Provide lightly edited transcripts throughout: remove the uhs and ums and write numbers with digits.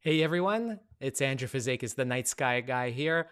Hey everyone, it's Andrew Fazekas, the Night Sky Guy here,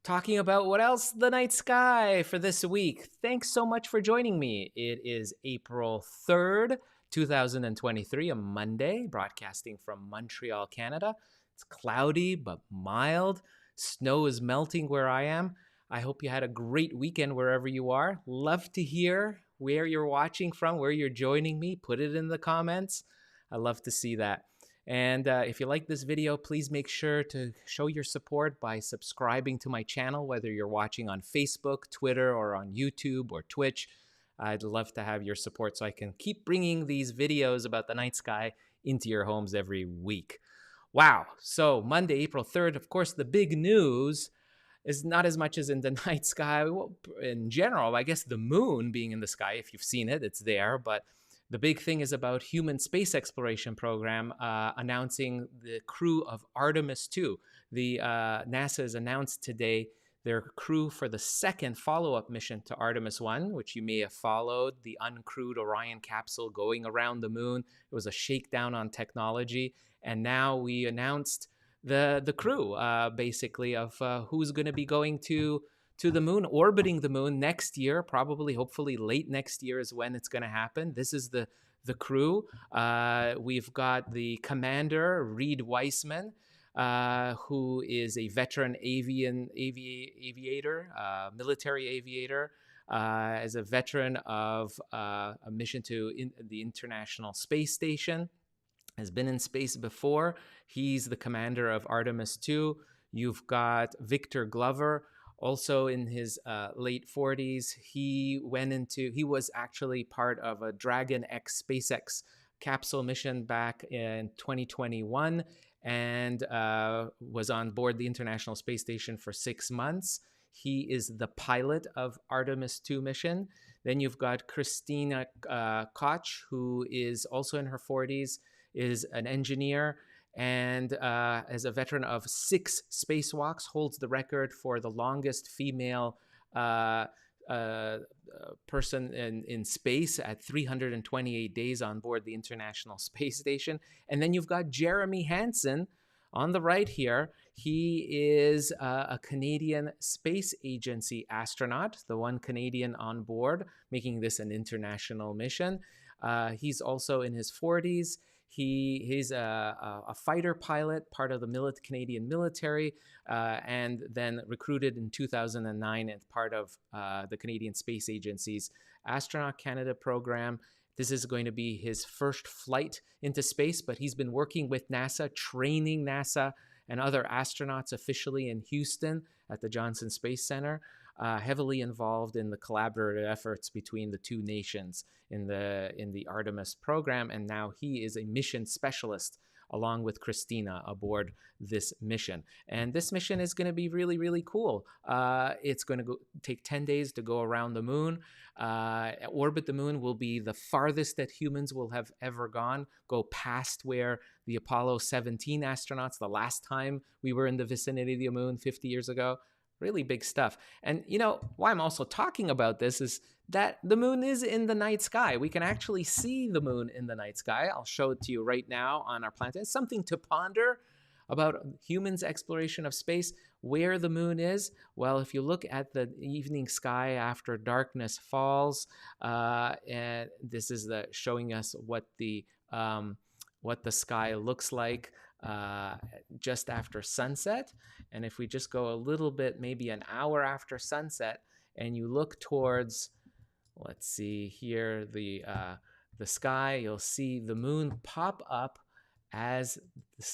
talking about what else the night sky for this week. Thanks so much for joining me. It is April 3rd, 2023, a Monday, broadcasting from Montreal, Canada. It's cloudy but mild. Snow is melting where I am. I hope you had a great weekend wherever you are. Love to hear where you're watching from, where you're joining me. Put it in the comments. I love to see that. And if you like this video, please make sure to show your support by subscribing to my channel, whether you're watching on Facebook, Twitter, or on YouTube or Twitch. I'd love to have your support so I can keep bringing these videos about the night sky into your homes every week. Wow. So Monday, April 3rd, of course, the big news is not as much as in the night sky. Well, in general, I guess the moon being in the sky, if you've seen it, it's there, but the big thing is about human space exploration program announcing the crew of Artemis 2. NASA has announced today their crew for the second follow-up mission to Artemis 1, which you may have followed, the uncrewed Orion capsule going around the moon. It was a shakedown on technology. And now we announced the crew, basically, of who's going to be going to the moon, orbiting the moon next year, probably, hopefully late next year is when it's going to happen. This is the crew. We've got the commander, Reed Weissman, who is a veteran aviator, military aviator, as a veteran of a mission to the International Space Station, has been in space before. He's the commander of Artemis 2. You've got Victor Glover, also in his late 40s. He was actually part of a Dragon X SpaceX capsule mission back in 2021 and was on board the International Space Station for 6 months. He is the pilot of Artemis 2 mission. Then you've got Christina Koch, who is also in her 40s, is an engineer, and as a veteran of 6 spacewalks, holds the record for the longest female person in space at 328 days on board the International Space Station. And then you've got Jeremy Hansen on the right here. He is a Canadian Space Agency astronaut, the one Canadian on board, making this an international mission. He's also in his 40s. He's a fighter pilot, part of the Canadian military, and then recruited in 2009 as part of the Canadian Space Agency's Astronaut Canada program. This is going to be his first flight into space, but he's been working with NASA, training NASA and other astronauts officially in Houston at the Johnson Space Center, heavily involved in the collaborative efforts between the two nations in the Artemis program, and now he is a mission specialist along with Christina aboard this mission. And this mission is going to be really, really cool. It's going to take 10 days to go around the moon. Orbit the moon will be the farthest that humans will have ever gone, go past where the Apollo 17 astronauts, the last time we were in the vicinity of the moon 50 years ago. Really big stuff. And why I'm also talking about this is that the moon is in the night sky. We can actually see the moon in the night sky. I'll show it to you right now on our planet. It's something to ponder about humans' exploration of space. Where the moon is, well, if you look at the evening sky after darkness falls, and this is showing us what the sky looks like just after sunset. And if we just go a little bit, maybe an hour after sunset, and you look towards, let's see here, the sky, you'll see the moon pop up as the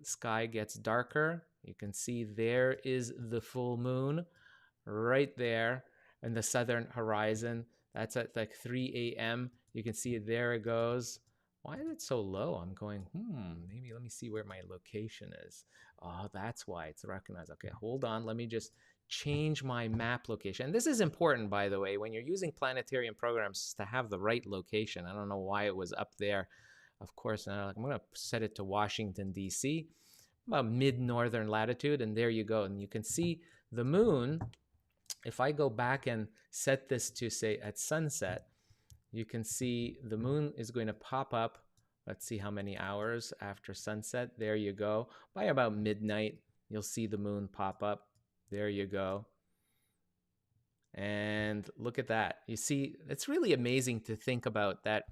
sky gets darker. You can see there is the full moon right there in the southern horizon. That's at like 3 a.m. You can see it. There it goes. Why is it so low? I'm going, maybe let me see where my location is. Oh, that's why it's recognized. Okay, hold on. Let me just change my map location. And this is important, by the way, when you're using planetarium programs to have the right location. I don't know why it was up there. Of course, I'm going to set it to Washington, D.C., about mid-northern latitude, and there you go. And you can see the moon. If I go back and set this to, say, at sunset, you can see the moon is going to pop up. Let's see how many hours after sunset. There you go. By about midnight, you'll see the moon pop up. There you go. And look at that. You see, it's really amazing to think about that.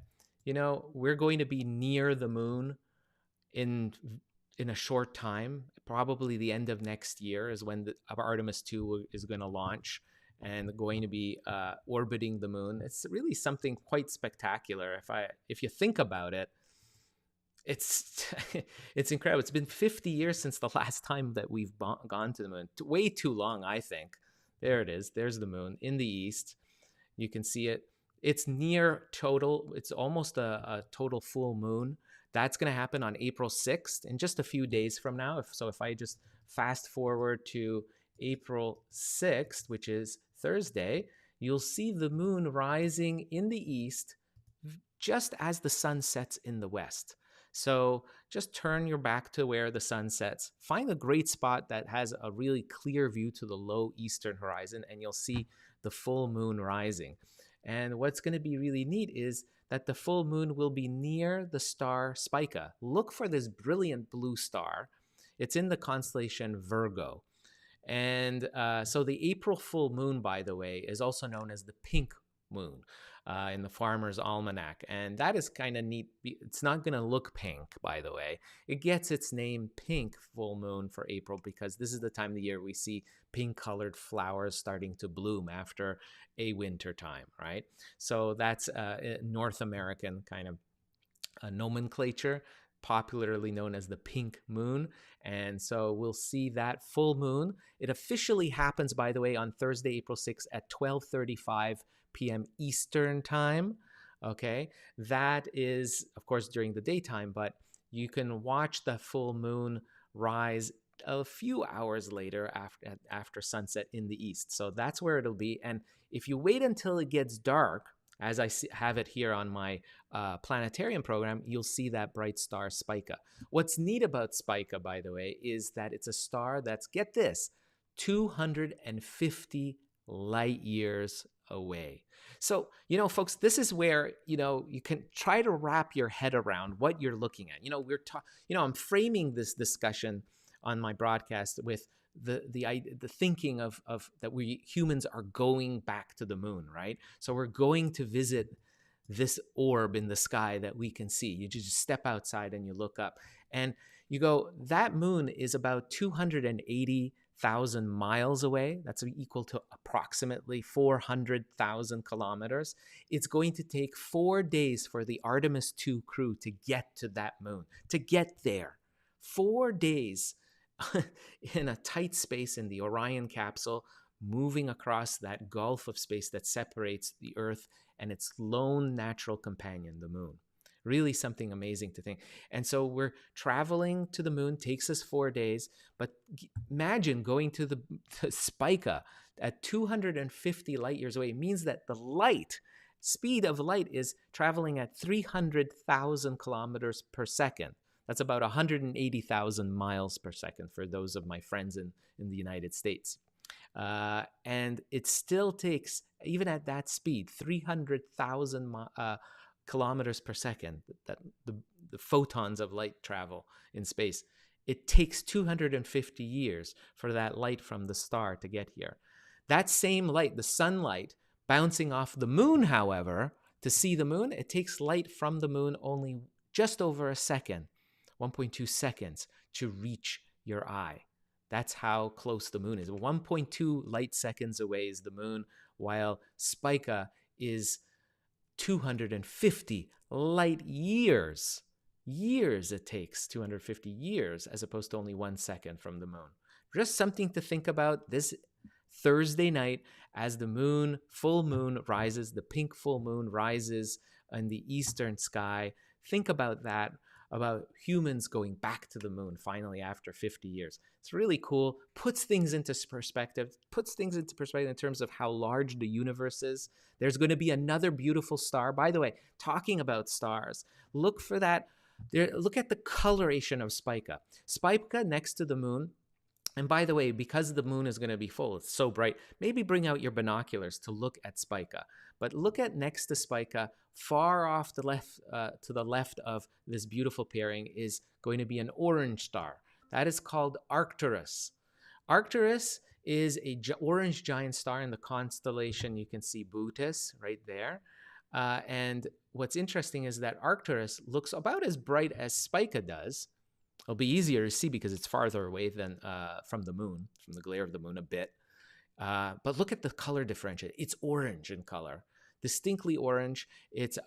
We're going to be near the moon in a short time. Probably the end of next year is when the Artemis 2 is going to launch and going to be orbiting the moon. It's really something quite spectacular. If you think about it, it's incredible. It's been 50 years since the last time that we've gone to the moon. Way too long, I think. There it is. There's the moon in the east. You can see it. It's near total. It's almost a total full moon. That's going to happen on April 6th, in just a few days from now. If I just fast forward to April 6th, which is Thursday, you'll see the moon rising in the east just as the sun sets in the west. So just turn your back to where the sun sets. Find a great spot that has a really clear view to the low eastern horizon, and you'll see the full moon rising. And what's going to be really neat is that the full moon will be near the star Spica. Look for this brilliant blue star. It's in the constellation Virgo. And so the April full moon, by the way, is also known as the pink moon in the Farmer's Almanac. And that is kind of neat. It's not going to look pink, by the way. It gets its name pink full moon for April because this is the time of the year we see pink-colored flowers starting to bloom after a winter time, right? So that's North American kind of nomenclature, popularly known as the pink moon. And so we'll see that full moon. It officially happens, by the way, on Thursday, April 6th at 12:35 p.m. Eastern time. Okay, that is, of course, during the daytime, but you can watch the full moon rise a few hours later after sunset in the east. So that's where it'll be. And if you wait until it gets dark, as I have it here on my planetarium program, you'll see that bright star Spica. What's neat about Spica, by the way, is that it's a star that's, get this, 250 light years away. So, folks, this is where, you can try to wrap your head around what you're looking at. I'm framing this discussion on my broadcast with the thinking of that we humans are going back to the moon, right? So we're going to visit this orb in the sky that we can see. You just step outside and you look up and you go, that moon is about 280,000 miles away. That's equal to approximately 400,000 kilometers. It's going to take 4 days for the Artemis 2 crew to get to that moon, to get there. 4 days in a tight space in the Orion capsule, moving across that gulf of space that separates the Earth and its lone natural companion, the moon. Really something amazing to think. And so we're traveling to the moon, takes us 4 days, but imagine going to the Spica at 250 light years away. It means that the speed of light is traveling at 300,000 kilometers per second. That's about 180,000 miles per second for those of my friends in the United States. And it still takes, even at that speed, 300,000 kilometers per second, that the photons of light travel in space. It takes 250 years for that light from the star to get here. That same light, the sunlight, bouncing off the moon, however, to see the moon, it takes light from the moon only just over a second, 1.2 seconds, to reach your eye. That's how close the moon is. 1.2 light seconds away is the moon, while Spica is 250 light years. Years it takes, 250 years, as opposed to only 1 second from the moon. Just something to think about this Thursday night as the moon, full moon rises, the pink full moon rises in the eastern sky. Think about that, about humans going back to the moon finally after 50 years. It's really cool, puts things into perspective in terms of how large the universe is. There's going to be another beautiful star. By the way, talking about stars, look for that. Look at the coloration of Spica. Spica next to the moon. And by the way, because the moon is going to be full, it's so bright, maybe bring out your binoculars to look at Spica. But look at next to Spica, far off the left, to the left of this beautiful pairing is going to be an orange star. That is called Arcturus. Arcturus is a orange giant star in the constellation. You can see Bootes right there. And what's interesting is that Arcturus looks about as bright as Spica does. It'll be easier to see because it's farther away than from the moon, from the glare of the moon a bit. But look at the color differential. It's orange in color, distinctly orange. Its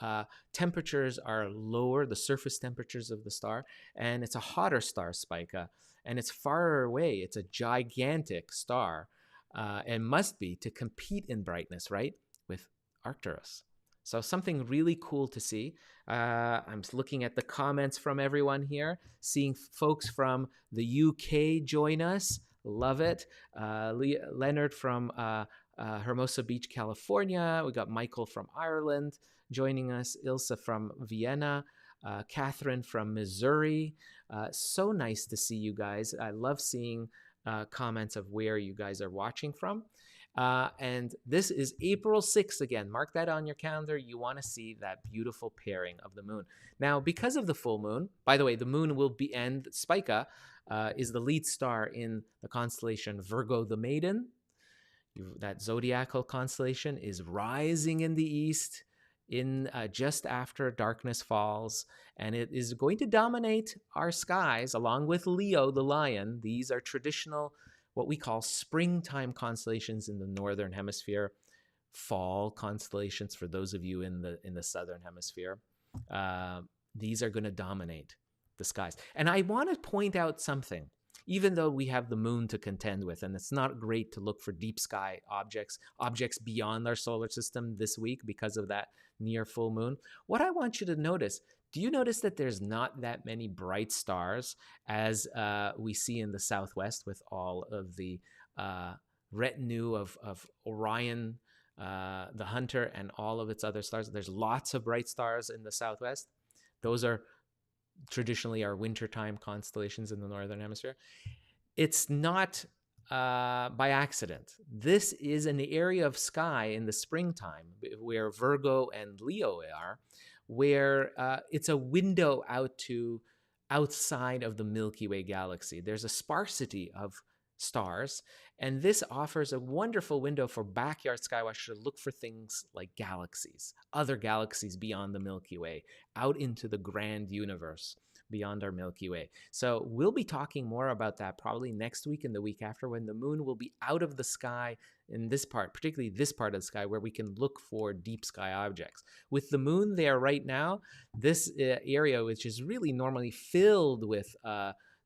temperatures are lower, the surface temperatures of the star, and it's a hotter star, Spica, and it's farther away. It's a gigantic star and must be to compete in brightness, right, with Arcturus. So something really cool to see. I'm looking at the comments from everyone here, seeing folks from the UK join us. Love it. Leonard from Hermosa Beach, California. We got Michael from Ireland joining us. Ilsa from Vienna. Catherine from Missouri. So nice to see you guys. I love seeing comments of where you guys are watching from. And this is April 6th again. Mark that on your calendar. You want to see that beautiful pairing of the moon. Now, because of the full moon, by the way, the moon will be, and Spica is the lead star in the constellation Virgo the Maiden. That zodiacal constellation is rising in the east in just after darkness falls, and it is going to dominate our skies along with Leo the lion. These are traditional what we call springtime constellations in the northern hemisphere, fall constellations for those of you in the southern hemisphere. These are going to dominate the skies. And I want to point out something. Even though we have the moon to contend with, and it's not great to look for deep sky objects beyond our solar system this week because of that near full moon, what I want you to notice, do you notice that there's not that many bright stars as we see in the southwest with all of the retinue of Orion, the Hunter, and all of its other stars? There's lots of bright stars in the southwest. Those are traditionally our wintertime constellations in the northern hemisphere. It's not by accident. This is an area of sky in the springtime where Virgo and Leo are, where it's a window outside of the Milky Way galaxy. There's a sparsity of stars, and this offers a wonderful window for backyard skywatchers to look for things like galaxies, other galaxies beyond the Milky Way, out into the grand universe beyond our Milky Way. So we'll be talking more about that probably next week and the week after, when the moon will be out of the sky in this part, particularly this part of the sky, where we can look for deep sky objects. With the moon there right now, this area, which is really normally filled with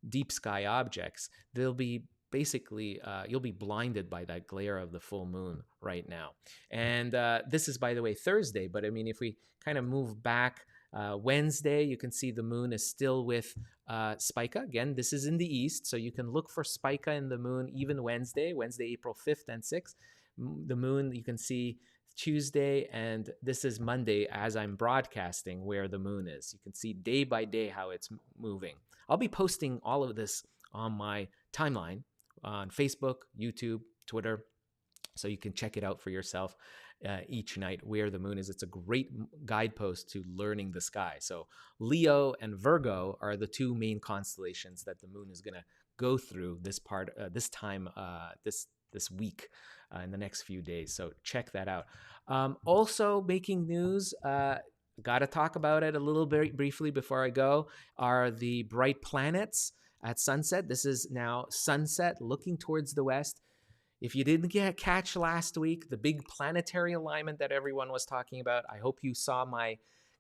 deep sky objects, they'll be basically you'll be blinded by that glare of the full moon right now. And this is, by the way, Thursday, but I mean, if we kind of move back, Wednesday, you can see the moon is still with Spica. Again, this is in the east, so you can look for Spica in the moon even Wednesday, April 5th and 6th. The moon you can see Tuesday, and this is Monday as I'm broadcasting where the moon is. You can see day by day how it's moving. I'll be posting all of this on my timeline on Facebook, YouTube, Twitter, so you can check it out for yourself each night where the moon is. It's a great guidepost to learning the sky. So Leo and Virgo are the two main constellations that the moon is going to go through this week in the next few days. So check that out. Also making news, got to talk about it a little bit briefly before I go, are the bright planets at sunset. This is now sunset looking towards the west. If you didn't catch last week, the big planetary alignment that everyone was talking about, I hope you saw my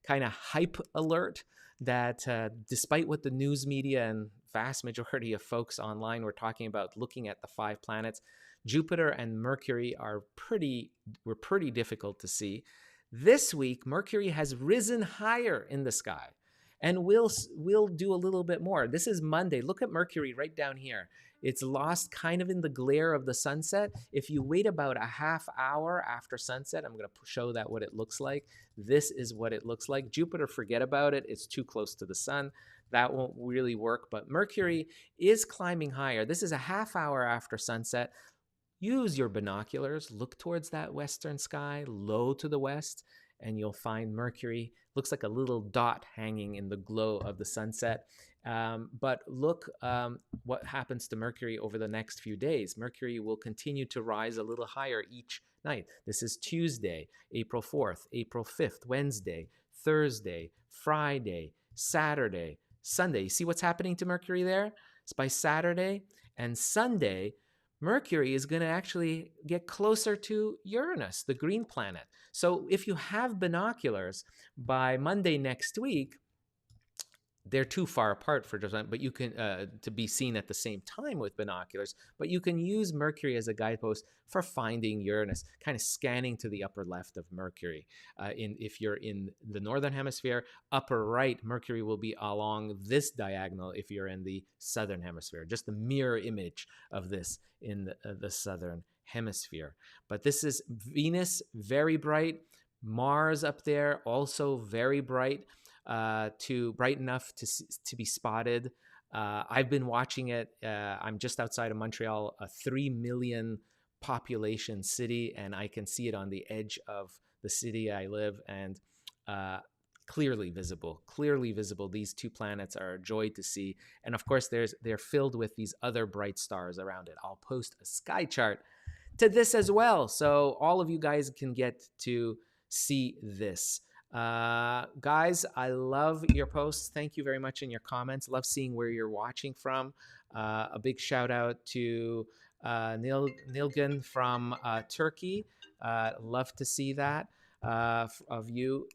kind of hype alert that despite what the news media and vast majority of folks online were talking about looking at the 5 planets, Jupiter and Mercury were pretty difficult to see. This week, Mercury has risen higher in the sky, and we'll do a little bit more. This is Monday. Look at Mercury right down here. It's lost kind of in the glare of the sunset. If you wait about a half hour after sunset, I'm going to show that what it looks like. This is what it looks like. Jupiter, forget about it. It's too close to the sun. That won't really work. But Mercury is climbing higher. This is a half hour after sunset. Use your binoculars. Look towards that western sky, low to the west, and you'll find Mercury. Looks like a little dot hanging in the glow of the sunset. But look what happens to Mercury over the next few days. Mercury will continue to rise a little higher each night. This is Tuesday, April 4th, April 5th, Wednesday, Thursday, Friday, Saturday, Sunday. You see what's happening to Mercury there? It's by Saturday and Sunday, Mercury is going to actually get closer to Uranus, the green planet. So if you have binoculars, by Monday next week, they're too far apart for just, but you can to be seen at the same time with binoculars. But you can use Mercury as a guidepost for finding Uranus, kind of scanning to the upper left of Mercury. If you're in the northern hemisphere, upper right, Mercury will be along this diagonal. If you're in the southern hemisphere, just the mirror image of this in the southern hemisphere. But this is Venus, very bright. Mars up there, also very bright. Bright enough to be spotted. I've been watching it. I'm just outside of Montreal, a 3 million population city, and I can see it on the edge of the city I live, and clearly visible. These 2 planets are a joy to see. And of course, they're filled with these other bright stars around it. I'll post a sky chart to this as well, so all of you guys can get to see this. Guys, I love your posts. Thank you very much in your comments. Love seeing where you're watching from. A big shout out to Nilgün from Turkey. Love to see that of you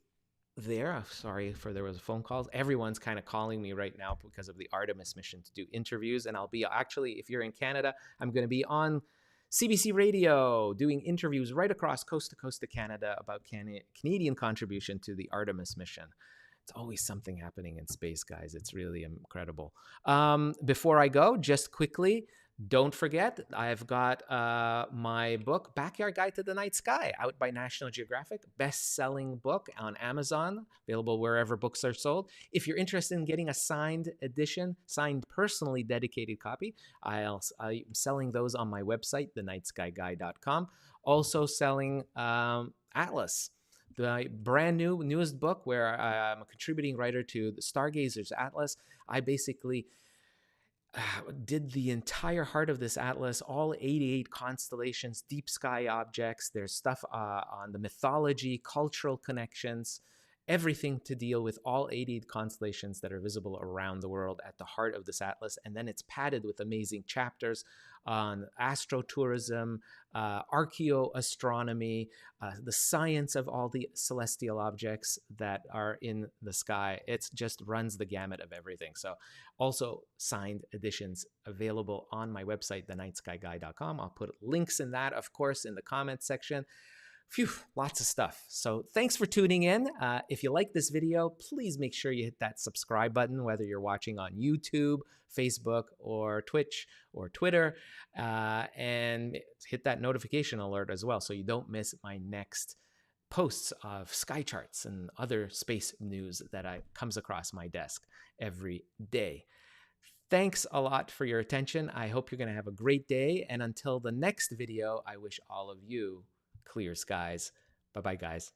there. Sorry for there was a phone call. Everyone's kind of calling me right now because of the Artemis mission to do interviews, and I'll be actually, if you're in Canada, I'm going to be on CBC Radio doing interviews right across coast to coast to Canada about Canadian contribution to the Artemis mission. It's always something happening in space, guys. It's really incredible. Before I go, just quickly, don't forget, I've got my book, Backyard Guide to the Night Sky, out by National Geographic, best-selling book on Amazon, available wherever books are sold. If you're interested in getting a signed edition, signed personally dedicated copy, I'm selling those on my website, thenightskyguy.com. Also selling Atlas, the brand newest book where I'm a contributing writer to the Stargazer's Atlas. I basically did the entire heart of this atlas, all 88 constellations, deep sky objects. There's stuff on the mythology, cultural connections, everything to deal with all 80 constellations that are visible around the world at the heart of this atlas. And then it's padded with amazing chapters on astrotourism, archaeoastronomy, the science of all the celestial objects that are in the sky. It just runs the gamut of everything. So also signed editions available on my website, thenightskyguy.com. I'll put links in that, of course, in the comments section. Phew, lots of stuff. So thanks for tuning in. If you like this video, please make sure you hit that subscribe button, whether you're watching on YouTube, Facebook, or Twitch, or Twitter, and hit that notification alert as well so you don't miss my next posts of sky charts and other space news that comes across my desk every day. Thanks a lot for your attention. I hope you're going to have a great day. And until the next video, I wish all of you clear skies. Bye-bye, guys.